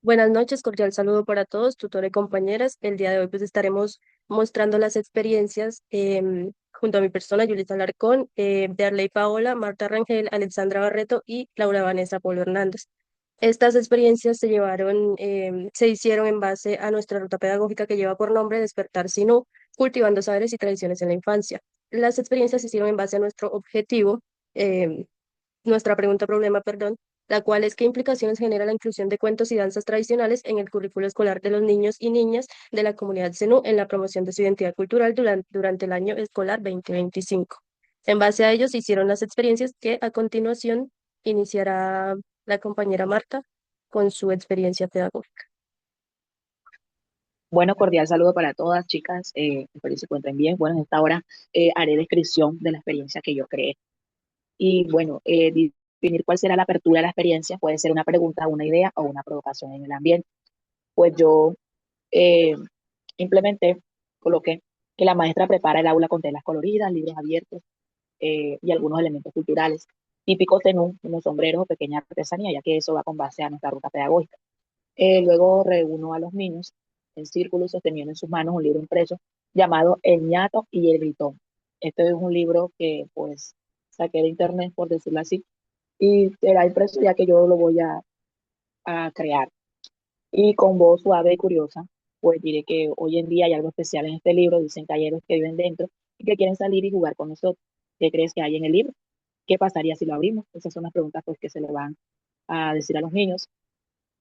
Buenas noches, cordial saludo para todos, tutor y compañeras. El día de hoy pues estaremos mostrando las experiencias junto a mi persona, Yulita Alarcón, de Arley Paola, Marta Rangel, Alexandra Barreto y Laura Vanessa Polo Hernández. Estas experiencias se hicieron en base a nuestra ruta pedagógica que lleva por nombre Despertar Sinú, cultivando saberes y tradiciones en la infancia. Las experiencias se hicieron en base a nuestro objetivo, em, nuestra pregunta problema, perdón, la cual es qué implicaciones genera la inclusión de cuentos y danzas tradicionales en el currículo escolar de los niños y niñas de la comunidad CENU en la promoción de su identidad cultural durante el año escolar 2025. En base a ello se hicieron las experiencias que a continuación iniciará la compañera Marta con su experiencia pedagógica. Bueno, cordial saludo para todas, chicas. Espero que se encuentren bien. Bueno, en esta hora haré descripción de la experiencia que yo creé. Y bueno, definir cuál será la apertura de la experiencia puede ser una pregunta, una idea o una provocación en el ambiente. Pues yo eh, implementé, coloqué que la maestra prepara el aula con telas coloridas, libros abiertos y algunos elementos culturales típicos de NU, como sombreros o pequeña artesanía, ya que eso va con base a nuestra ruta pedagógica. Luego reúno a los niños en círculo sosteniendo en sus manos un libro impreso llamado El ñato y el gritón. Este es un libro que pues saqué de internet, por decirlo así, y será impreso ya que yo lo voy a crear. Y con voz suave y curiosa, pues diré que hoy en día hay algo especial en este libro, dicen caballeros que viven dentro y que quieren salir y jugar con nosotros. ¿Qué crees que hay en el libro? ¿Qué pasaría si lo abrimos? Esas son las preguntas pues que se le van a decir a los niños.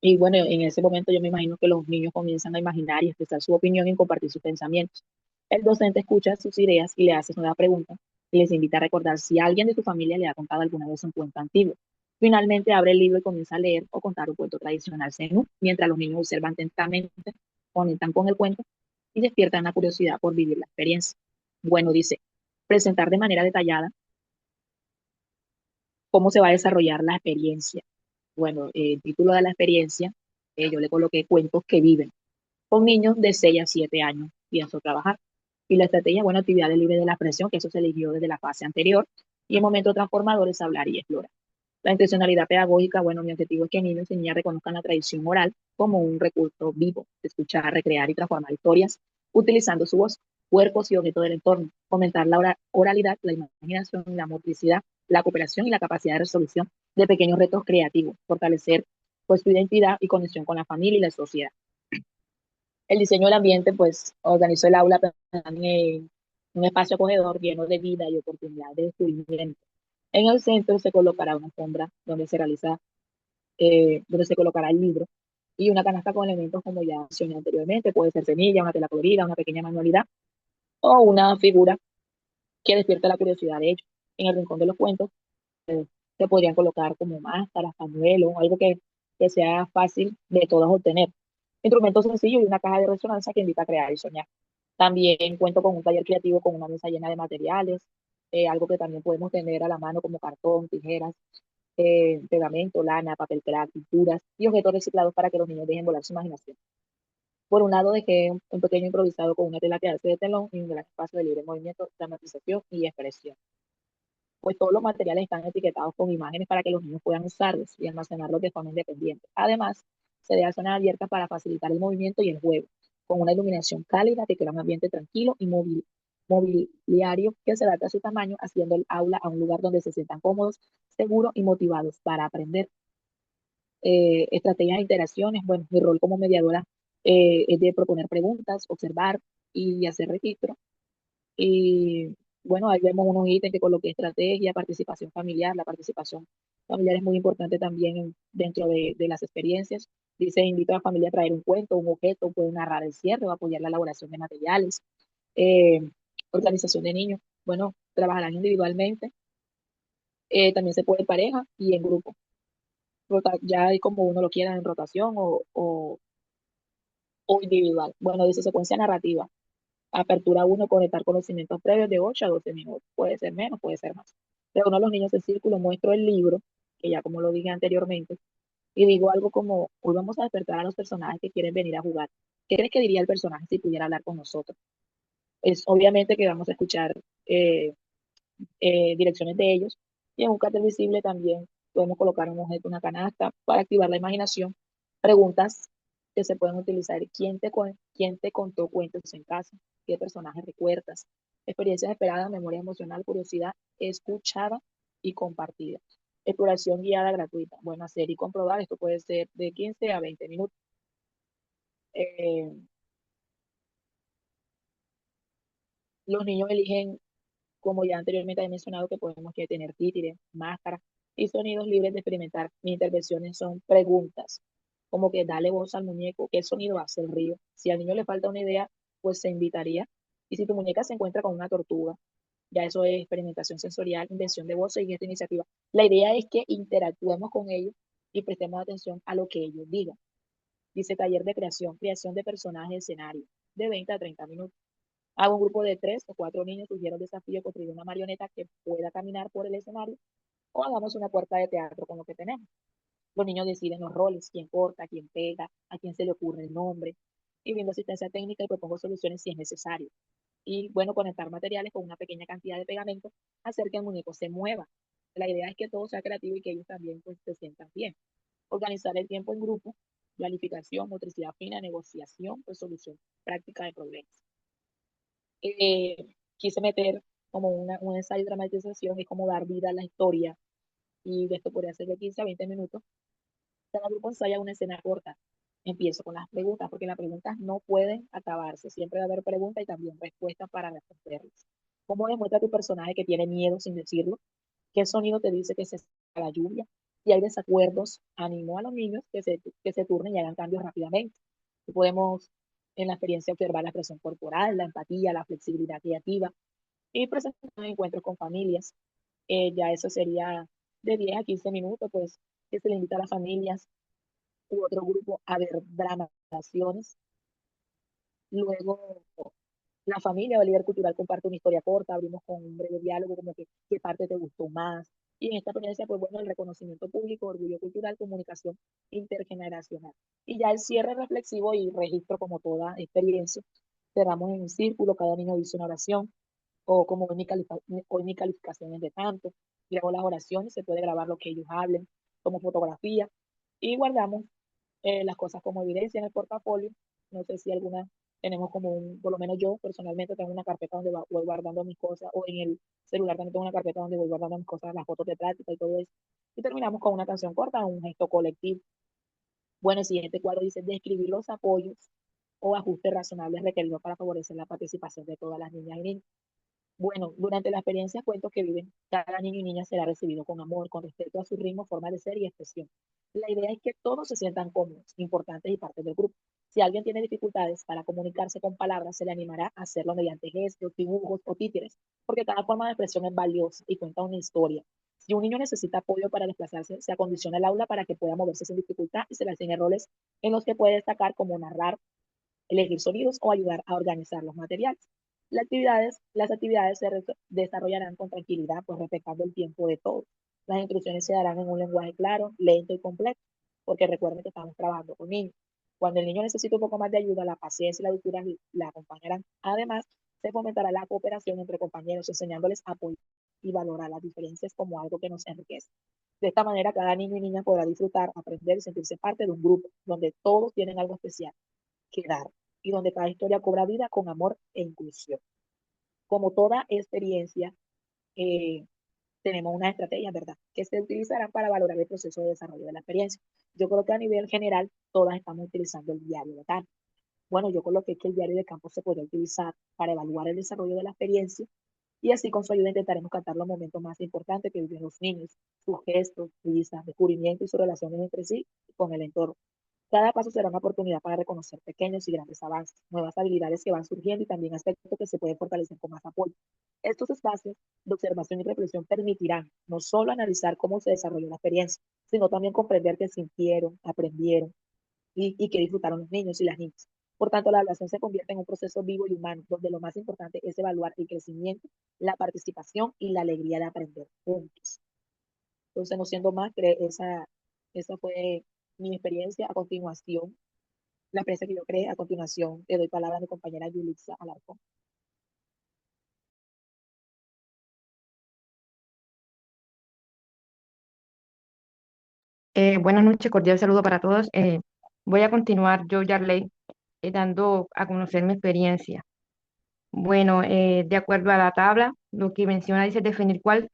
Y bueno, en ese momento yo me imagino que los niños comienzan a imaginar y expresar su opinión y compartir sus pensamientos. El docente escucha sus ideas y le hace una pregunta y les invita a recordar si alguien de tu familia le ha contado alguna vez un cuento antiguo. Finalmente abre el libro y comienza a leer o contar un cuento tradicional zenú, mientras los niños observan atentamente, conectan con el cuento y despiertan la curiosidad por vivir la experiencia. Bueno, dice, presentar de manera detallada cómo se va a desarrollar la experiencia. Bueno, el título de la experiencia, yo le coloqué cuentos que viven. Con niños de 6 a 7 años pienso trabajar. Y la estrategia, bueno, actividades libres de la expresión, que eso se eligió desde la fase anterior. Y en momentos transformadores, hablar y explorar. La intencionalidad pedagógica, bueno, mi objetivo es que niños y niñas reconozcan la tradición oral como un recurso vivo, de escuchar, recrear y transformar historias, utilizando su voz, cuerpos y objetos del entorno, fomentar la oralidad, la imaginación, la motricidad, la cooperación y la capacidad de resolución de pequeños retos creativos, fortalecer pues su identidad y conexión con la familia y la sociedad. El diseño del ambiente, pues, organizó el aula pensando en un espacio acogedor lleno de vida y oportunidad de descubrimiento. En el centro se colocará una sombra donde se colocará el libro y una canasta con elementos como ya mencioné anteriormente, puede ser semilla, una tela colorida, una pequeña manualidad o una figura que despierte la curiosidad de ellos. En el rincón de los cuentos se podrían colocar como máscaras, pañuelos, algo que sea fácil de todos obtener. Instrumentos sencillos y una caja de resonancia que invita a crear y soñar. También cuento con un taller creativo con una mesa llena de materiales, algo que también podemos tener a la mano como cartón, tijeras, pegamento, lana, papel craft, pinturas y objetos reciclados para que los niños dejen volar su imaginación. Por un lado, dejé un pequeño improvisado con una tela que hace de telón y un gran espacio de libre movimiento, dramatización y expresión. Pues todos los materiales están etiquetados con imágenes para que los niños puedan usarlos y almacenarlos de forma independiente. Además, se deja zonas abiertas para facilitar el movimiento y el juego, con una iluminación cálida que crea un ambiente tranquilo y mobiliario que se adapta a su tamaño, haciendo el aula a un lugar donde se sientan cómodos, seguros y motivados para aprender. Estrategias de interacciones, bueno, mi rol como mediadora es de proponer preguntas, observar y hacer registro y bueno, ahí vemos unos ítems que coloqué estrategia, participación familiar. La participación familiar es muy importante también dentro de las experiencias. Dice, invita a la familia a traer un cuento, un objeto, puede narrar el cierre o apoyar la elaboración de materiales. Eh, Organización de niños. Bueno, trabajarán individualmente. También se puede en pareja y en grupo. Ya hay como uno lo quiera en rotación o individual. Bueno, dice secuencia narrativa. Apertura uno, conectar conocimientos previos de 8 a 12 minutos. Puede ser menos, puede ser más. Reúno a los niños en círculo, muestro el libro, que ya como lo dije anteriormente, y digo algo como, hoy vamos a despertar a los personajes que quieren venir a jugar. ¿Qué crees que diría el personaje si pudiera hablar con nosotros? Es obviamente que vamos a escuchar eh, direcciones de ellos, y en un cartel visible también podemos colocar un objeto, una canasta, para activar la imaginación, preguntas que se pueden utilizar. ¿Quién te contó cuentos en casa? ¿Qué personajes recuerdas? Experiencias esperadas, memoria emocional, curiosidad, escuchada y compartida. Exploración guiada gratuita. Bueno, hacer y comprobar. Esto puede ser de 15 a 20 minutos. Eh, los niños eligen, como ya anteriormente he mencionado, que podemos que tener títeres, máscaras y sonidos libres de experimentar. Mis intervenciones son preguntas, como que dale voz al muñeco, ¿qué sonido hace el río? Si al niño le falta una idea, pues se invitaría. Y si tu muñeca se encuentra con una tortuga, ya eso es experimentación sensorial, invención de voz y esta iniciativa. La idea es que interactuemos con ellos y prestemos atención a lo que ellos digan. Dice taller de creación, creación de personajes de escenario, de 20 a 30 minutos. Hago un grupo de 3 o 4 niños, sugiero el desafío de construir una marioneta que pueda caminar por el escenario o hagamos una puerta de teatro con lo que tenemos. Los niños deciden los roles, quién corta, quién pega, a quién se le ocurre el nombre, y brindo asistencia técnica y propongo soluciones si es necesario. Y bueno, conectar materiales con una pequeña cantidad de pegamento, hacer que el muñeco se mueva. La idea es que todo sea creativo y que ellos también pues, se sientan bien. Organizar el tiempo en grupo, planificación, motricidad fina, negociación, resolución práctica de problemas. eh, Quise meter como un ensayo de dramatización y como dar vida a la historia. Y de esto podría ser de 15 a 20 minutos. Cada grupo ensaya una escena corta. Empiezo con las preguntas, porque las preguntas no pueden acabarse. Siempre va a haber preguntas y también respuestas para responderlas. ¿Cómo demuestra tu personaje que tiene miedo sin decirlo? ¿Qué sonido te dice que se acerca la lluvia? Si hay desacuerdos, animo a los niños que se turnen y hagan cambios rápidamente. Y podemos en la experiencia observar la expresión corporal, la empatía, la flexibilidad creativa y presentar encuentros con familias. Ya eso sería de 10 a 15 minutos, pues que se le invita a las familias u otro grupo a ver dramatizaciones. Luego la familia o el líder cultural comparte una historia corta, abrimos con un breve diálogo como que qué parte te gustó más. Y en esta experiencia, pues bueno, el reconocimiento público, orgullo cultural, comunicación intergeneracional. Y ya el cierre reflexivo y registro como toda experiencia. Cerramos en un círculo, cada niño dice una oración, o como hoy mi calificación es de tanto. Grabo las oraciones, se puede grabar lo que ellos hablen, como fotografía, y guardamos las cosas como evidencia en el portafolio. No sé si alguna tenemos como un, por lo menos yo personalmente tengo una carpeta donde voy guardando mis cosas, o en el celular también tengo una carpeta donde voy guardando mis cosas, las fotos de práctica y todo eso. Y terminamos con una canción corta, un gesto colectivo. Bueno, el siguiente cuadro dice describir los apoyos o ajustes razonables requeridos para favorecer la participación de todas las niñas y niños. Bueno, durante la experiencia cuento que viven, cada niño y niña será recibido con amor, con respeto a su ritmo, forma de ser y expresión. La idea es que todos se sientan cómodos, importantes y parte del grupo. Si alguien tiene dificultades para comunicarse con palabras, se le animará a hacerlo mediante gestos, dibujos o títeres, porque cada forma de expresión es valiosa y cuenta una historia. Si un niño necesita apoyo para desplazarse, se acondiciona el aula para que pueda moverse sin dificultad y se le asignen roles en los que puede destacar como narrar, elegir sonidos o ayudar a organizar los materiales. Las actividades se desarrollarán con tranquilidad, pues respetando el tiempo de todos. Las instrucciones se darán en un lenguaje claro, lento y completo, porque recuerden que estamos trabajando con niños. Cuando el niño necesita un poco más de ayuda, la paciencia y la dulzura la acompañarán. Además, se fomentará la cooperación entre compañeros, enseñándoles a apoyar y valorar las diferencias como algo que nos enriquece. De esta manera, cada niño y niña podrá disfrutar, aprender y sentirse parte de un grupo donde todos tienen algo especial que dar y donde cada historia cobra vida con amor e inclusión. Como toda experiencia, eh, tenemos una estrategia, ¿verdad?, que se utilizarán para valorar el proceso de desarrollo de la experiencia. Yo creo que a nivel general todas estamos utilizando el diario de campo. Bueno, yo coloqué que el diario de campo se puede utilizar para evaluar el desarrollo de la experiencia y así con su ayuda intentaremos captar los momentos más importantes que viven los niños, sus gestos, risas, descubrimientos y sus relaciones entre sí y con el entorno. Cada paso será una oportunidad para reconocer pequeños y grandes avances, nuevas habilidades que van surgiendo y también aspectos que se pueden fortalecer con más apoyo. Estos espacios de observación y reflexión permitirán no solo analizar cómo se desarrolló la experiencia, sino también comprender qué sintieron, aprendieron y qué disfrutaron los niños y las niñas. Por tanto, la evaluación se convierte en un proceso vivo y humano, donde lo más importante es evaluar el crecimiento, la participación y la alegría de aprender juntos. Entonces, no siendo más, esa fue mi experiencia. A continuación, la empresa que yo creé. A continuación, le doy palabra a mi compañera Yulitza Alarcón. Buenas noches, cordial saludo para todos. Voy a continuar yo, Yarley, dando a conocer mi experiencia. Bueno, de acuerdo a la tabla, lo que menciona dice definir cuál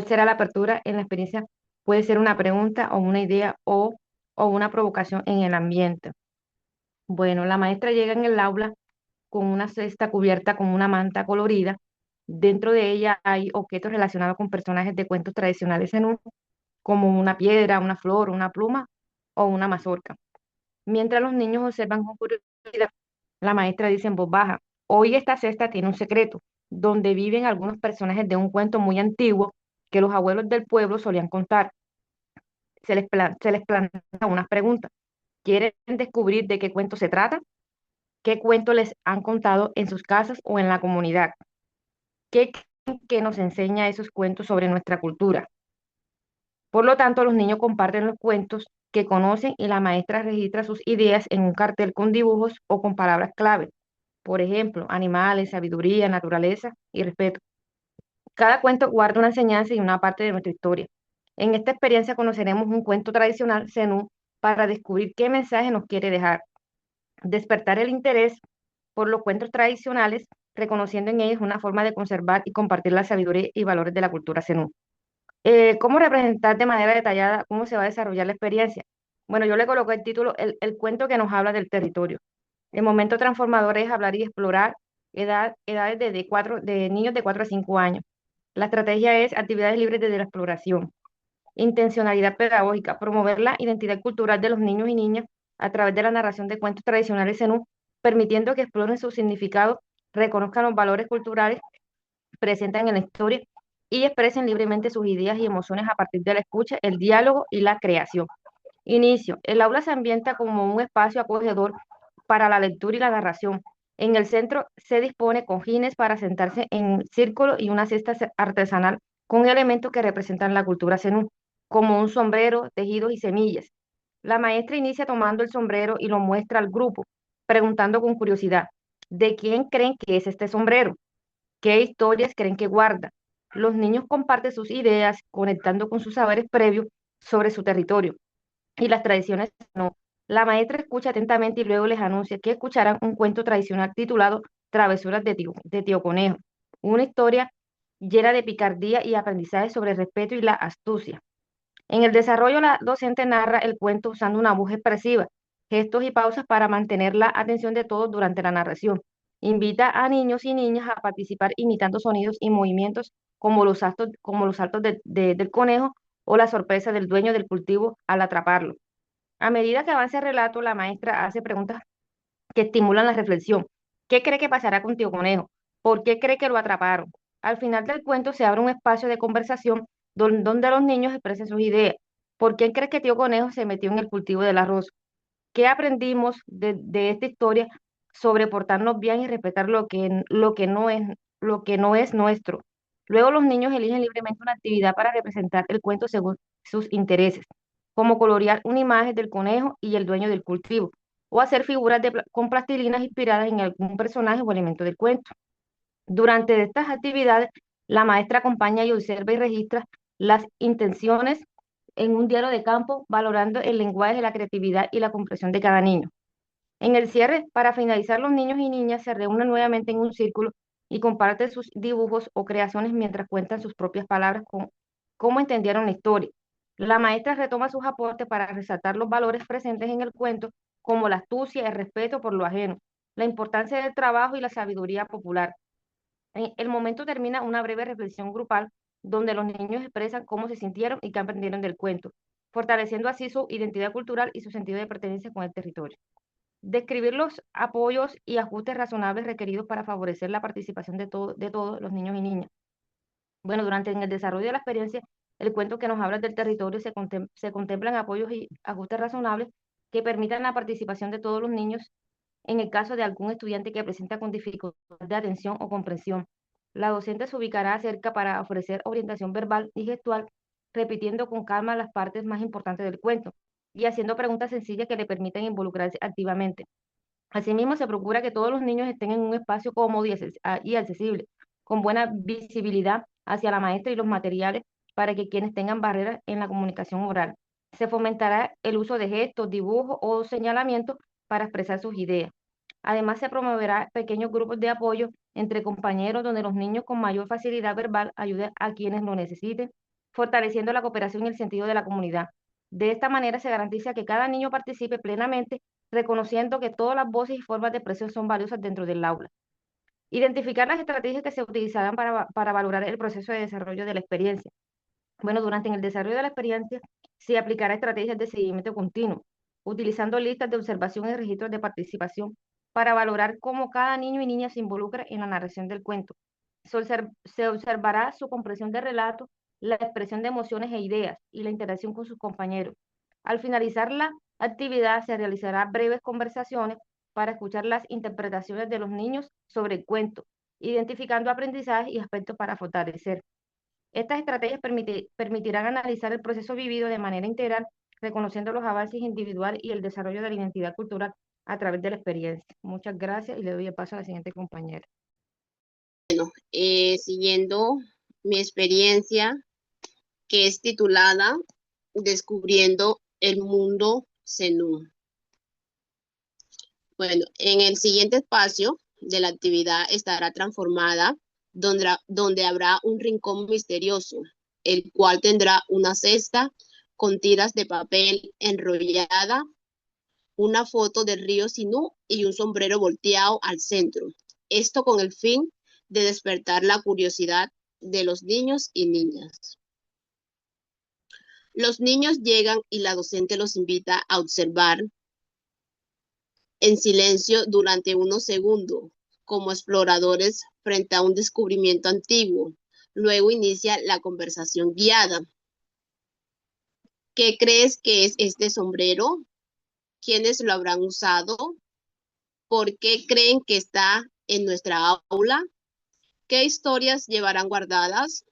será la apertura en la experiencia. Puede ser una pregunta o una idea o una provocación en el ambiente. Bueno, la maestra llega en el aula con una cesta cubierta con una manta colorida. Dentro de ella hay objetos relacionados con personajes de cuentos tradicionales en como una piedra, una flor, una pluma o una mazorca. Mientras los niños observan con curiosidad, la maestra dice en voz baja, hoy esta cesta tiene un secreto, donde viven algunos personajes de un cuento muy antiguo que los abuelos del pueblo solían contar. Se les plantea unas preguntas. ¿Quieren descubrir de qué cuento se trata? ¿Qué cuento les han contado en sus casas o en la comunidad? ¿Qué creen que nos enseña esos cuentos sobre nuestra cultura? Por lo tanto, los niños comparten los cuentos que conocen y la maestra registra sus ideas en un cartel con dibujos o con palabras clave. Por ejemplo, animales, sabiduría, naturaleza y respeto. Cada cuento guarda una enseñanza y una parte de nuestra historia. En esta experiencia conoceremos un cuento tradicional Zenú para descubrir qué mensaje nos quiere dejar, despertar el interés por los cuentos tradicionales, reconociendo en ellos una forma de conservar y compartir la sabiduría y valores de la cultura Zenú. ¿Cómo representar de manera detallada cómo se va a desarrollar la experiencia? Bueno, yo le coloqué el título, el cuento que nos habla del territorio. El momento transformador es hablar y explorar edades de niños de 4 a 5 años. La estrategia es actividades libres desde la exploración. Intencionalidad pedagógica, promover la identidad cultural de los niños y niñas a través de la narración de cuentos tradicionales zenú, permitiendo que exploren su significado, reconozcan los valores culturales presentes en la historia y expresen libremente sus ideas y emociones a partir de la escucha, el diálogo y la creación. Inicio. El aula se ambienta como un espacio acogedor para la lectura y la narración. En el centro se dispone cojines para sentarse en círculo y una cesta artesanal con elementos que representan la cultura zenú, como un sombrero, tejidos y semillas. La maestra inicia tomando el sombrero y lo muestra al grupo, preguntando con curiosidad, ¿de quién creen que es este sombrero? ¿Qué historias creen que guarda? Los niños comparten sus ideas, conectando con sus saberes previos sobre su territorio y las tradiciones no. La maestra escucha atentamente y luego les anuncia que escucharán un cuento tradicional titulado Travesuras de Tío Conejo, una historia llena de picardía y aprendizaje sobre el respeto y la astucia. En el desarrollo, la docente narra el cuento usando una voz expresiva, gestos y pausas para mantener la atención de todos durante la narración. Invita a niños y niñas a participar imitando sonidos y movimientos como los saltos del conejo o la sorpresa del dueño del cultivo al atraparlo. A medida que avanza el relato, la maestra hace preguntas que estimulan la reflexión. ¿Qué cree que pasará con Tío Conejo? ¿Por qué cree que lo atraparon? Al final del cuento se abre un espacio de conversación donde los niños expresen sus ideas. ¿Por qué cree que Tío Conejo se metió en el cultivo del arroz? ¿Qué aprendimos de esta historia sobre portarnos bien y respetar lo que no es nuestro? Luego los niños eligen libremente una actividad para representar el cuento según sus intereses, como colorear una imagen del conejo y el dueño del cultivo, o hacer figuras con plastilinas inspiradas en algún personaje o elemento del cuento. Durante estas actividades, la maestra acompaña y observa y registra las intenciones en un diario de campo, valorando el lenguaje, la creatividad y la comprensión de cada niño. En el cierre, para finalizar, los niños y niñas se reúnen nuevamente en un círculo y comparten sus dibujos o creaciones mientras cuentan sus propias palabras con cómo entendieron la historia. La maestra retoma sus aportes para resaltar los valores presentes en el cuento, como la astucia, el respeto por lo ajeno, la importancia del trabajo y la sabiduría popular. El momento termina una breve reflexión grupal donde los niños expresan cómo se sintieron y qué aprendieron del cuento, fortaleciendo así su identidad cultural y su sentido de pertenencia con el territorio. Describir los apoyos y ajustes razonables requeridos para favorecer la participación de todos los niños y niñas. Bueno, durante en el desarrollo de la experiencia, el cuento que nos habla del territorio se contemplan apoyos y ajustes razonables que permitan la participación de todos los niños en el caso de algún estudiante que presenta con dificultad de atención o comprensión. La docente se ubicará cerca para ofrecer orientación verbal y gestual, repitiendo con calma las partes más importantes del cuento y haciendo preguntas sencillas que le permitan involucrarse activamente. Asimismo, se procura que todos los niños estén en un espacio cómodo y accesible, con buena visibilidad hacia la maestra y los materiales para que quienes tengan barreras en la comunicación oral Se fomentará el uso de gestos, dibujos o señalamientos para expresar sus ideas. Además, se promoverá pequeños grupos de apoyo entre compañeros donde los niños con mayor facilidad verbal ayuden a quienes lo necesiten, fortaleciendo la cooperación y el sentido de la comunidad. De esta manera se garantiza que cada niño participe plenamente, reconociendo que todas las voces y formas de expresión son valiosas dentro del aula. Identificar las estrategias que se utilizarán para valorar el proceso de desarrollo de la experiencia. Bueno, durante el desarrollo de la experiencia se aplicará estrategias de seguimiento continuo, utilizando listas de observación y registros de participación para valorar cómo cada niño y niña se involucra en la narración del cuento. Se observará su comprensión de relatos, la expresión de emociones e ideas y la interacción con sus compañeros. Al finalizar la actividad se realizará breves conversaciones para escuchar las interpretaciones de los niños sobre el cuento, identificando aprendizajes y aspectos para fortalecer. Estas estrategias permitirán analizar el proceso vivido de manera integral, reconociendo los avances individuales y el desarrollo de la identidad cultural a través de la experiencia. Muchas gracias y le doy el paso a la siguiente compañera. Siguiendo mi experiencia, que es titulada Descubriendo el mundo Zenú. Bueno, en el siguiente espacio de la actividad estará transformada, donde habrá un rincón misterioso, el cual tendrá una cesta con tiras de papel enrollada, una foto del río Sinú y un sombrero volteado al centro. Esto con el fin de despertar la curiosidad de los niños y niñas. Los niños llegan y la docente los invita a observar en silencio durante unos segundos, como exploradores frente a un descubrimiento antiguo. Luego inicia la conversación guiada. ¿Qué crees que es este sombrero? ¿Quiénes lo habrán usado? ¿Por qué creen que está en nuestra aula? ¿Qué historias llevarán guardadas?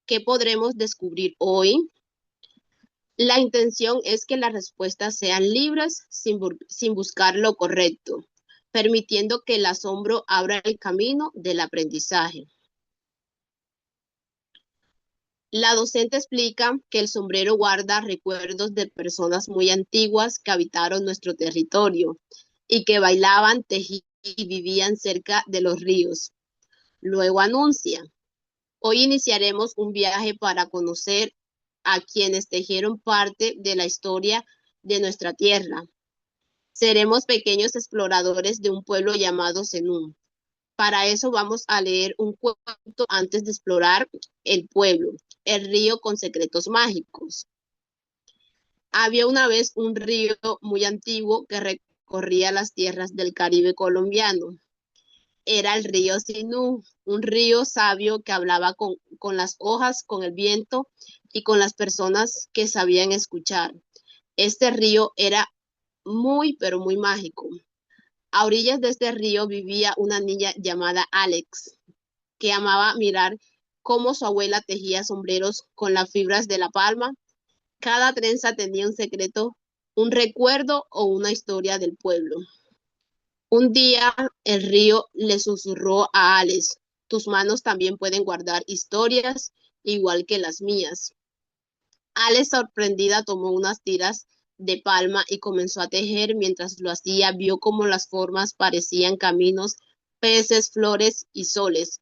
¿Qué podremos descubrir hoy? La intención es que las respuestas sean libres sin buscar lo correcto, permitiendo que el asombro abra el camino del aprendizaje. La docente explica que el sombrero guarda recuerdos de personas muy antiguas que habitaron nuestro territorio y que bailaban, tejían y vivían cerca de los ríos. Luego anuncia: hoy iniciaremos un viaje para conocer a quienes tejieron parte de la historia de nuestra tierra. Seremos pequeños exploradores de un pueblo llamado Zenú. Para eso vamos a leer un cuento antes de explorar el pueblo, el río con secretos mágicos. Había una vez un río muy antiguo que recorría las tierras del Caribe colombiano. Era el río Sinú, un río sabio que hablaba con las hojas, con el viento y con las personas que sabían escuchar. Este río era muy, pero muy mágico. A orillas de este río vivía una niña llamada Alex, que amaba mirar cómo su abuela tejía sombreros con las fibras de la palma. Cada trenza tenía un secreto, un recuerdo o una historia del pueblo. Un día el río le susurró a Alex: tus manos también pueden guardar historias, igual que las mías. Alex, sorprendida, tomó unas tiras de palma y comenzó a tejer. Mientras lo hacía, vio cómo las formas parecían caminos, peces, flores y soles.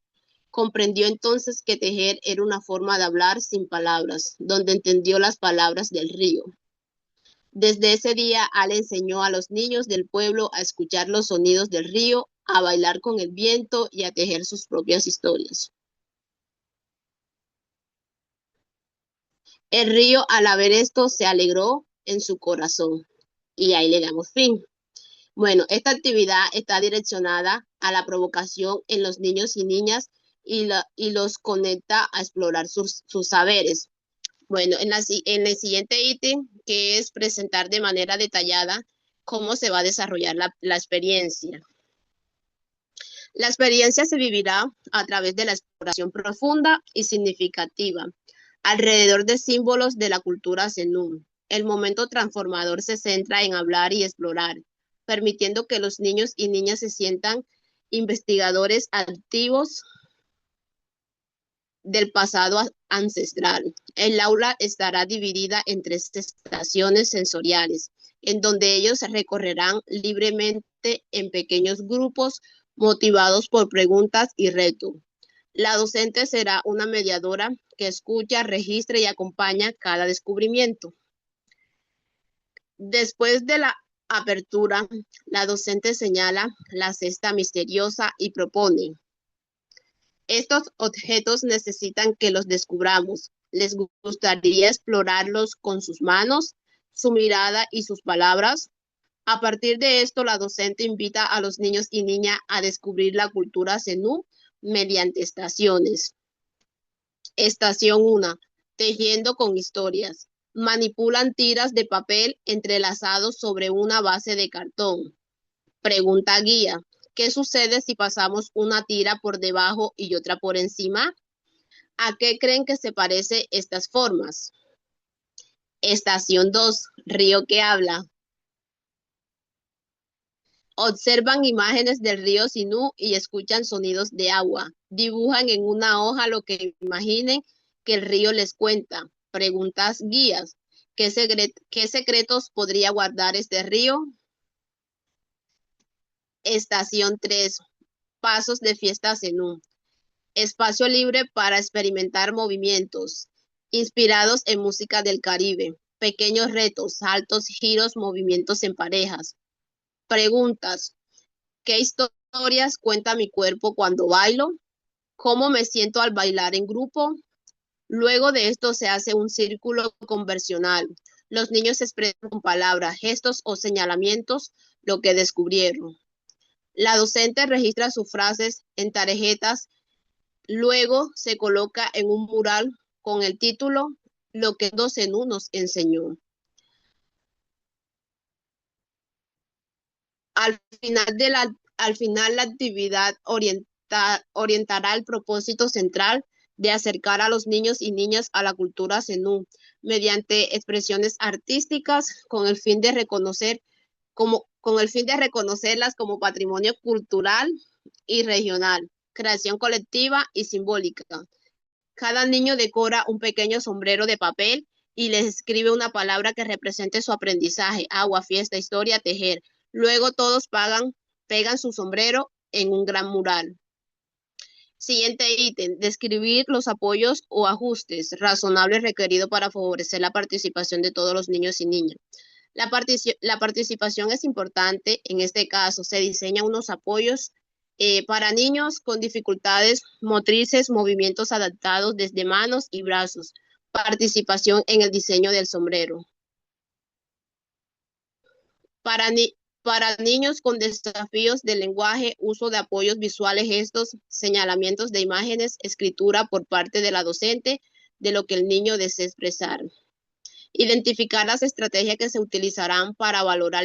Comprendió entonces que tejer era una forma de hablar sin palabras, donde entendió las palabras del río. Desde ese día, Ale enseñó a los niños del pueblo a escuchar los sonidos del río, a bailar con el viento y a tejer sus propias historias. El río, al ver esto, se alegró en su corazón. Y ahí le damos fin. Bueno, esta actividad está direccionada a la provocación en los niños y niñas y los conecta a explorar sus saberes. Bueno, en el siguiente ítem, que es presentar de manera detallada cómo se va a desarrollar la experiencia. La experiencia se vivirá a través de la exploración profunda y significativa alrededor de símbolos de la cultura zenú. El momento transformador se centra en hablar y explorar, permitiendo que los niños y niñas se sientan investigadores activos del pasado ancestral. El aula estará dividida en 3 estaciones sensoriales, en donde ellos recorrerán libremente en pequeños grupos motivados por preguntas y retos. La docente será una mediadora que escucha, registra y acompaña cada descubrimiento. Después de la apertura, la docente señala la cesta misteriosa y propone: estos objetos necesitan que los descubramos. ¿Les gustaría explorarlos con sus manos, su mirada y sus palabras? A partir de esto, la docente invita a los niños y niñas a descubrir la cultura zenú mediante estaciones. Estación 1. Tejiendo con historias. Manipulan tiras de papel entrelazados sobre una base de cartón. Pregunta guía: ¿qué sucede si pasamos una tira por debajo y otra por encima? ¿A qué creen que se parecen estas formas? Estación 2. Río que habla. Observan imágenes del río Sinú y escuchan sonidos de agua. Dibujan en una hoja lo que imaginen que el río les cuenta. Preguntas guías: ¿qué secretos podría guardar este río? Estación 3. Pasos de fiesta Zenú. Espacio libre para experimentar movimientos inspirados en música del Caribe. Pequeños retos, saltos, giros, movimientos en parejas. Preguntas: ¿qué historias cuenta mi cuerpo cuando bailo? ¿Cómo me siento al bailar en grupo? Luego de esto se hace un círculo conversacional. Los niños expresan con palabras, gestos o señalamientos lo que descubrieron. La docente registra sus frases en tarjetas. Luego se coloca en un mural con el título Lo que Zenú nos enseñó. Al final la actividad orientará el propósito central de acercar a los niños y niñas a la cultura zenú mediante expresiones artísticas con el fin de reconocerlas como patrimonio cultural y regional, creación colectiva y simbólica. Cada niño decora un pequeño sombrero de papel y les escribe una palabra que represente su aprendizaje: agua, fiesta, historia, tejer. Luego todos pegan su sombrero en un gran mural. Siguiente ítem: describir los apoyos o ajustes razonables requeridos para favorecer la participación de todos los niños y niñas. La participación es importante. En este caso, se diseñan unos apoyos para niños con dificultades motrices, movimientos adaptados desde manos y brazos. Participación en el diseño del sombrero. Para niños con desafíos de lenguaje, uso de apoyos visuales, gestos, señalamientos de imágenes, escritura por parte de la docente de lo que el niño desea expresar. Identificar las estrategias que se utilizarán para valorar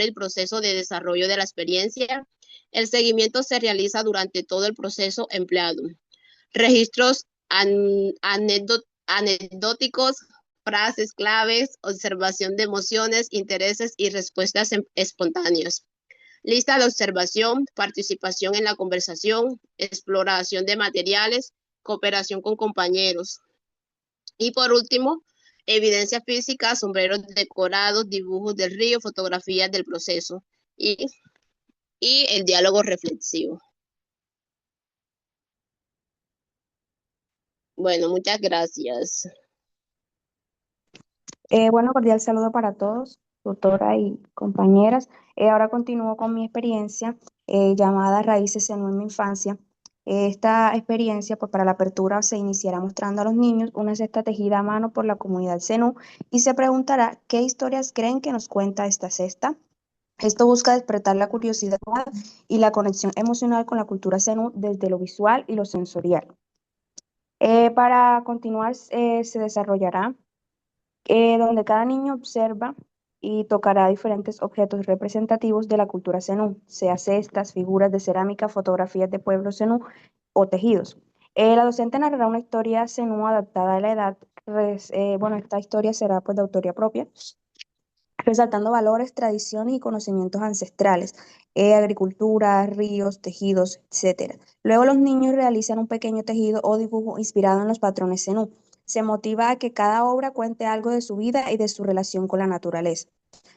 el proceso de desarrollo de la experiencia. El seguimiento se realiza durante todo el proceso empleado. Registros anecdóticos, frases claves, observación de emociones, intereses y respuestas espontáneas. Lista de observación, participación en la conversación, exploración de materiales, cooperación con compañeros. Y por último, evidencia física, sombreros decorados, dibujos del río, fotografías del proceso y el diálogo reflexivo. Bueno, muchas gracias. Bueno, cordial saludo para todos, tutora y compañeras. Ahora continúo con mi experiencia llamada Raíces Zenú en mi infancia. Esta experiencia, pues para la apertura, se iniciará mostrando a los niños una cesta tejida a mano por la comunidad Zenú y se preguntará qué historias creen que nos cuenta esta cesta. Esto busca despertar la curiosidad y la conexión emocional con la cultura Zenú desde lo visual y lo sensorial. Para continuar, se desarrollará donde cada niño observa y tocará diferentes objetos representativos de la cultura zenú, sea cestas, figuras de cerámica, fotografías de pueblos zenú o tejidos. La docente narrará una historia zenú adaptada a la edad. Bueno, esta historia será pues de autoría propia. resaltando valores, tradiciones y conocimientos ancestrales, agricultura, ríos, tejidos, etcétera. Luego los niños realizan un pequeño tejido o dibujo inspirado en los patrones Zenú. Se motiva a que cada obra cuente algo de su vida y de su relación con la naturaleza.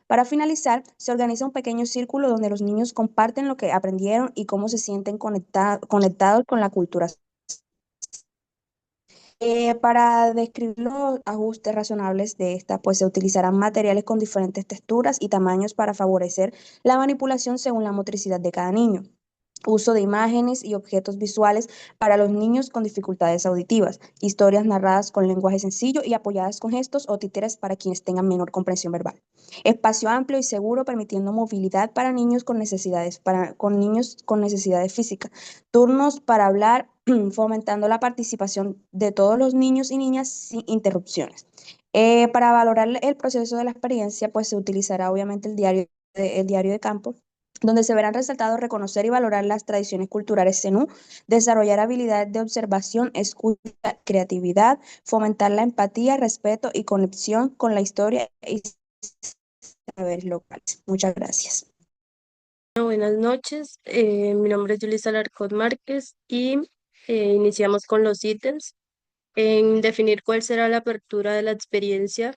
Para finalizar, se organiza un pequeño círculo donde los niños comparten lo que aprendieron y cómo se sienten conectados con la cultura. Para describir los ajustes razonables de esta, pues se utilizarán materiales con diferentes texturas y tamaños para favorecer la manipulación según la motricidad de cada niño. Uso de imágenes y objetos visuales para los niños con dificultades auditivas, historias narradas con lenguaje sencillo y apoyadas con gestos o títeres para quienes tengan menor comprensión verbal. Espacio amplio y seguro permitiendo movilidad para niños con niños con necesidades físicas. Turnos para hablar, fomentando la participación de todos los niños y niñas sin interrupciones. Para valorar el proceso de la experiencia, pues se utilizará obviamente el diario de campo, donde se verán resaltados reconocer y valorar las tradiciones culturales zenú, desarrollar habilidades de observación, escucha, creatividad, fomentar la empatía, respeto y conexión con la historia y saberes locales. Muchas gracias. Buenas noches, mi nombre es Yulisa Alarcón Márquez y iniciamos con los ítems. En definir cuál será la apertura de la experiencia,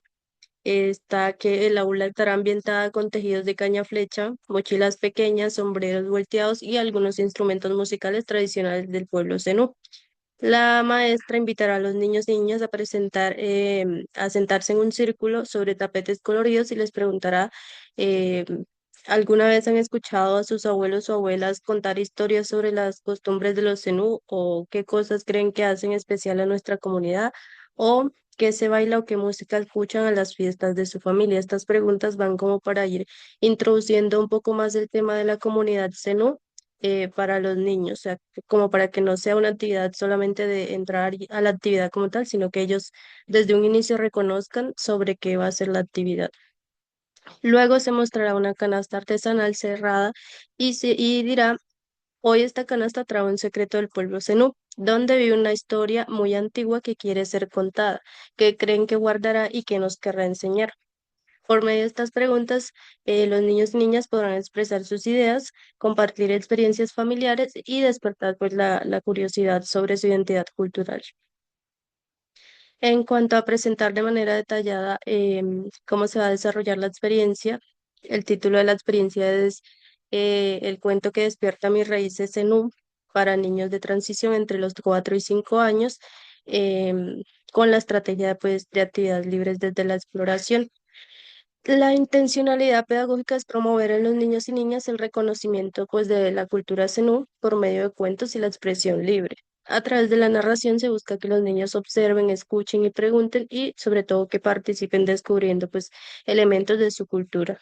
está que el aula estará ambientada con tejidos de caña flecha, mochilas pequeñas, sombreros volteados y algunos instrumentos musicales tradicionales del pueblo zenú. La maestra invitará a los niños y niñas a sentarse en un círculo sobre tapetes coloridos y les preguntará, ¿alguna vez han escuchado a sus abuelos o abuelas contar historias sobre las costumbres de los zenú o qué cosas creen que hacen especial a nuestra comunidad o qué se baila o qué música escuchan a las fiestas de su familia? Estas preguntas van como para ir introduciendo un poco más el tema de la comunidad zenú para los niños, o sea, como para que no sea una actividad solamente de entrar a la actividad como tal, sino que ellos desde un inicio reconozcan sobre qué va a ser la actividad. Luego se mostrará una canasta artesanal cerrada y dirá, hoy esta canasta trae un secreto del pueblo zenú, donde vive una historia muy antigua que quiere ser contada, que creen que guardará y que nos querrá enseñar. Por medio de estas preguntas, los niños y niñas podrán expresar sus ideas, compartir experiencias familiares y despertar pues, la curiosidad sobre su identidad cultural. En cuanto a presentar de manera detallada cómo se va a desarrollar la experiencia, el título de la experiencia es El cuento que despierta mis raíces en para niños de transición entre los 4 y 5 años, con la estrategia pues, de actividades libres desde la exploración. La intencionalidad pedagógica es promover en los niños y niñas el reconocimiento pues, de la cultura zenú por medio de cuentos y la expresión libre. A través de la narración se busca que los niños observen, escuchen y pregunten y sobre todo que participen descubriendo pues, elementos de su cultura.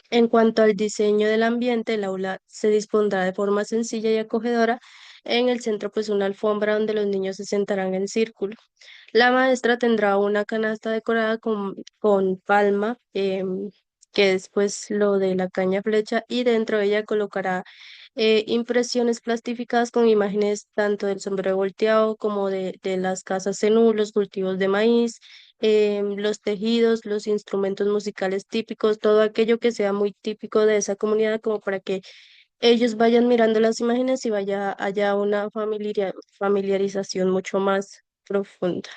En cuanto al diseño del ambiente, el aula se dispondrá de forma sencilla y acogedora. En el centro pues una alfombra donde los niños se sentarán en círculo. La maestra tendrá una canasta decorada con palma, que es pues lo de la caña flecha, y dentro de ella colocará impresiones plastificadas con imágenes tanto del sombrero volteado como de las casas zenú, los cultivos de maíz, los tejidos, los instrumentos musicales típicos, todo aquello que sea muy típico de esa comunidad, como para que ellos vayan mirando las imágenes y haya una familiarización mucho más profunda.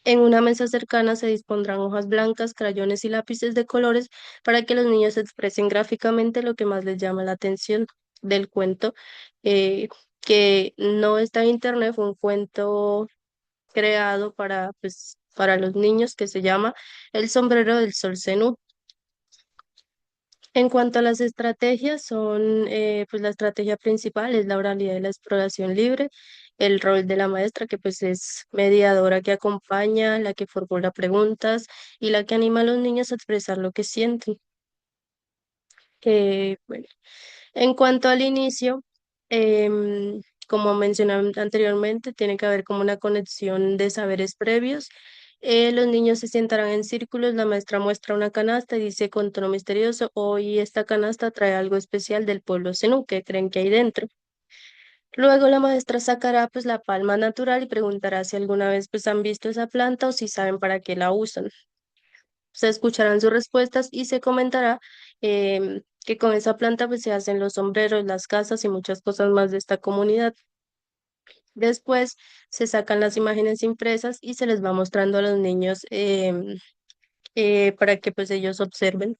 En una mesa cercana se dispondrán hojas blancas, crayones y lápices de colores para que los niños expresen gráficamente lo que más les llama la atención del cuento, eh, que no está en internet, fue un cuento creado para los niños que se llama El sombrero del sol zenú. En cuanto a las estrategias, pues la estrategia principal es la oralidad y la exploración libre, el rol de la maestra, que pues es mediadora que acompaña, la que formula preguntas y la que anima a los niños a expresar lo que sienten. Bueno, en cuanto al inicio, como mencioné anteriormente, tiene que haber como una conexión de saberes previos. Los niños se sentarán en círculos, la maestra muestra una canasta y dice con tono misterioso, hoy esta canasta trae algo especial del pueblo zenú, ¿qué creen que hay dentro? Luego la maestra sacará pues la palma natural y preguntará si alguna vez pues han visto esa planta o si saben para qué la usan. Se escucharán sus respuestas y se comentará que con esa planta pues se hacen los sombreros, las casas y muchas cosas más de esta comunidad. Después se sacan las imágenes impresas y se les va mostrando a los niños para que pues ellos observen.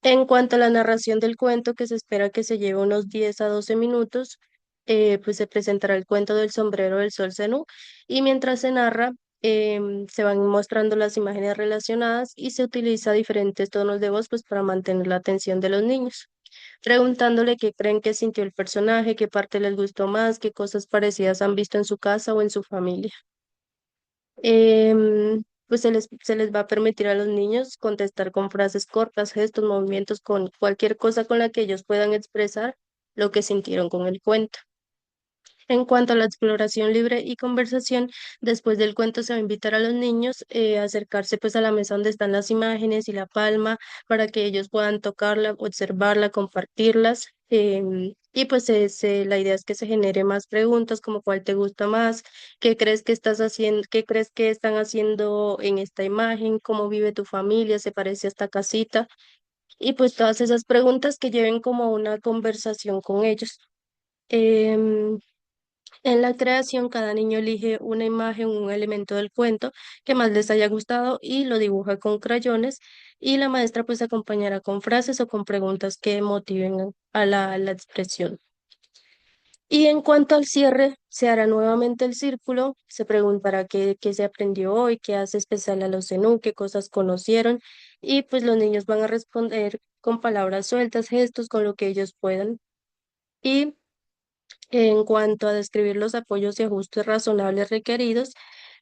En cuanto a la narración del cuento, que se espera que se lleve unos 10 a 12 minutos, pues se presentará el cuento del sombrero del sol Zenú y mientras se narra, se van mostrando las imágenes relacionadas y se utiliza diferentes tonos de voz pues para mantener la atención de los niños, preguntándole qué creen que sintió el personaje, qué parte les gustó más, qué cosas parecidas han visto en su casa o en su familia. Pues se les va a permitir a los niños contestar con frases cortas, gestos, movimientos, con cualquier cosa con la que ellos puedan expresar lo que sintieron con el cuento. En cuanto a la exploración libre y conversación, después del cuento se va a invitar a los niños a acercarse pues a la mesa donde están las imágenes y la palma para que ellos puedan tocarla, observarla, compartirlas. Y pues la idea es que se genere más preguntas como cuál te gusta más, qué crees que estás haciendo, qué crees que están haciendo en esta imagen, cómo vive tu familia, se parece a esta casita. Y pues todas esas preguntas que lleven como una conversación con ellos. Em, en la creación, cada niño elige una imagen, un elemento del cuento que más les haya gustado y lo dibuja con crayones y la maestra pues acompañará con frases o con preguntas que motiven a la expresión. Y en cuanto al cierre, se hará nuevamente el círculo, se preguntará qué se aprendió hoy, qué hace especial a los Zenú, qué cosas conocieron y pues los niños van a responder con palabras sueltas, gestos, con lo que ellos puedan. Y en cuanto a describir los apoyos y ajustes razonables requeridos,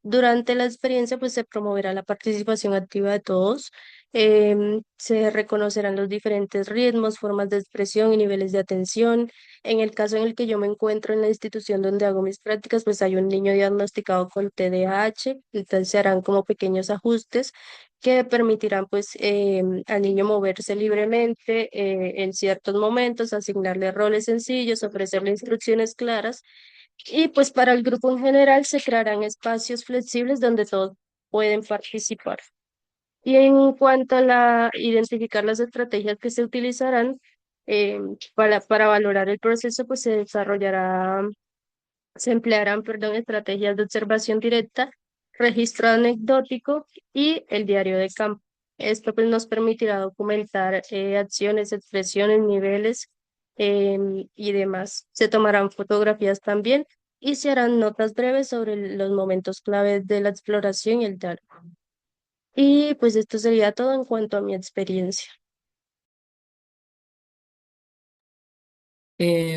durante la experiencia pues se promoverá la participación activa de todos, se reconocerán los diferentes ritmos, formas de expresión y niveles de atención. En el caso en el que yo me encuentro en la institución donde hago mis prácticas, pues hay un niño diagnosticado con TDAH, entonces se harán como pequeños ajustes que permitirán pues al niño moverse libremente en ciertos momentos, asignarle roles sencillos, ofrecerle instrucciones claras y pues para el grupo en general se crearán espacios flexibles donde todos pueden participar. Y en cuanto a identificar las estrategias que se utilizarán para valorar el proceso, pues se emplearán, perdón, estrategias de observación directa, registro anecdótico y el diario de campo. Esto pues nos permitirá documentar acciones, expresiones, niveles y demás. Se tomarán fotografías también y se harán notas breves sobre los momentos claves de la exploración y el diálogo. Y pues esto sería todo en cuanto a mi experiencia.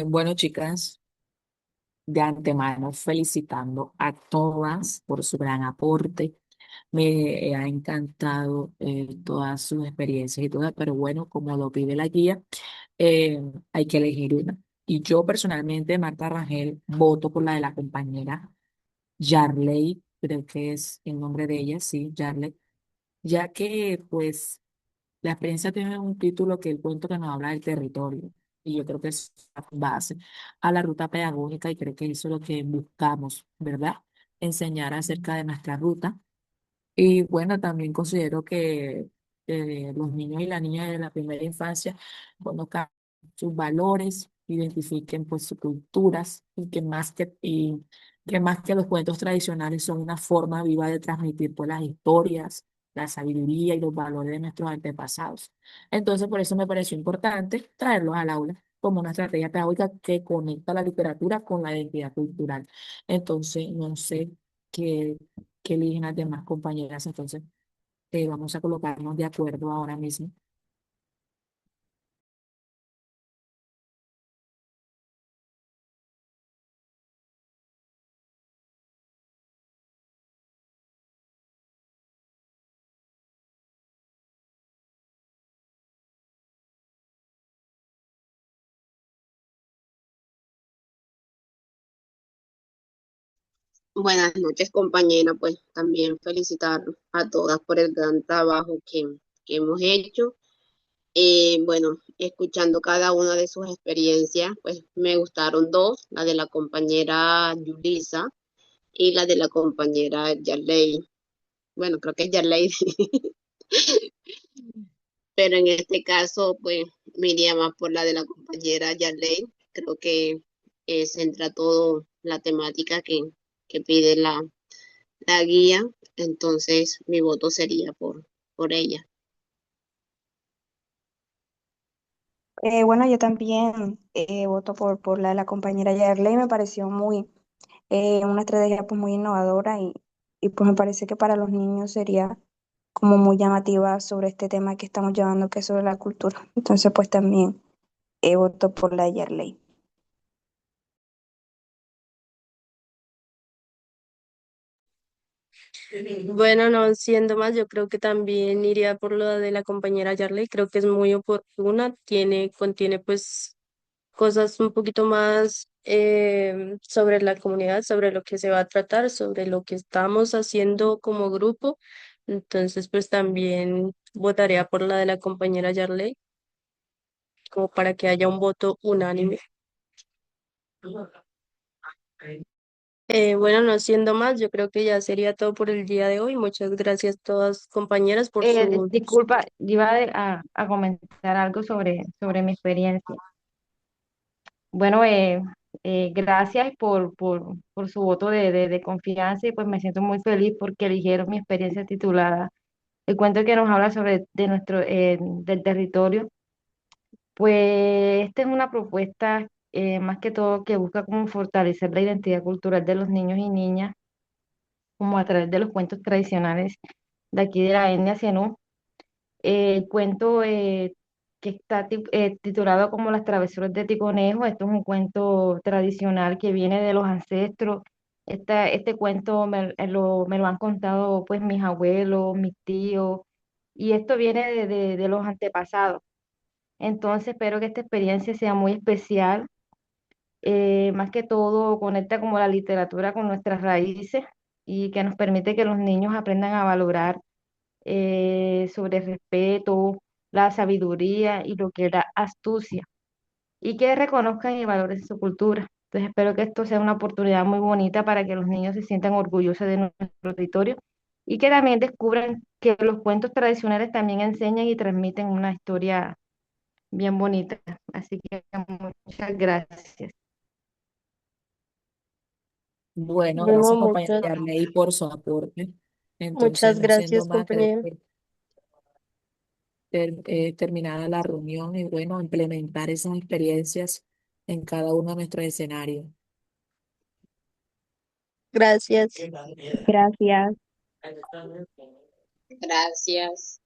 Bueno, chicas, de antemano felicitando a todas por su gran aporte. Me ha encantado todas sus experiencias y todas, pero bueno, como lo pide la guía, hay que elegir una. Y yo personalmente, Marta Rangel, voto por la de la compañera Yarley, creo que es el nombre de ella, sí, Yarley, ya que pues la experiencia tiene un título que el cuento que nos habla del territorio. Y yo creo que es base a la ruta pedagógica y creo que eso es lo que buscamos, ¿verdad? Enseñar acerca de nuestra ruta y bueno, también considero que los niños y las niñas de la primera infancia conozcan sus valores, identifiquen pues sus culturas y que más que los cuentos tradicionales son una forma viva de transmitir pues las historias, la sabiduría y los valores de nuestros antepasados. Entonces, por eso me pareció importante traerlos al aula como una estrategia pedagógica que conecta la literatura con la identidad cultural. Entonces, no sé qué que eligen las demás compañeras. Entonces, vamos a colocarnos de acuerdo ahora mismo. Buenas noches, compañera. Pues también felicitar a todas por el gran trabajo que hemos hecho. Bueno, escuchando cada una de sus experiencias, pues me gustaron dos, la de la compañera Yulisa y la de la compañera Yarley. Bueno, creo que es Yarley. Pero en este caso, pues me iría más por la de la compañera Yarley. Creo que centra todo la temática que pide la guía. Entonces, mi voto sería por ella. Bueno, yo también voto por la de la compañera Yarley, me pareció muy, una estrategia pues muy innovadora y pues me parece que para los niños sería como muy llamativa sobre este tema que estamos llevando, que es sobre la cultura. Entonces pues también voto por la de Yarley. Bueno, no siendo más, yo creo que también iría por lo de la compañera Yarley, creo que es muy oportuna, contiene pues cosas un poquito más sobre la comunidad, sobre lo que se va a tratar, sobre lo que estamos haciendo como grupo. Entonces, pues también votaría por la de la compañera Yarley, como para que haya un voto unánime. Bueno, no siendo más, yo creo que ya sería todo por el día de hoy. Muchas gracias a todas compañeras por su... Disculpa, yo iba a comentar algo sobre mi experiencia. Bueno, gracias por su voto de confianza y pues me siento muy feliz porque eligieron mi experiencia titulada El cuento que nos habla sobre de nuestro del territorio. Pues esta es una propuesta más que todo que busca como fortalecer la identidad cultural de los niños y niñas, como a través de los cuentos tradicionales de aquí de la etnia Zenú. El cuento que está titulado como Las travesuras de Ticonejo. Esto es un cuento tradicional que viene de los ancestros. Este cuento me lo han contado pues mis abuelos, mis tíos, y esto viene de los antepasados. Entonces espero que esta experiencia sea muy especial. Más que todo conecta como la literatura con nuestras raíces y que nos permite que los niños aprendan a valorar sobre el respeto, la sabiduría y lo que es la astucia, y que reconozcan y valoren su cultura. Entonces espero que esto sea una oportunidad muy bonita para que los niños se sientan orgullosos de nuestro territorio y que también descubran que los cuentos tradicionales también enseñan y transmiten una historia bien bonita. Así que muchas gracias. Bueno, Bueno, gracias compañera Yarley por su aporte. Entonces, muchas no siendo gracias, más, creo compañero. que terminada la reunión y bueno, implementar esas experiencias en cada uno de nuestros escenarios. Gracias. Gracias. Gracias.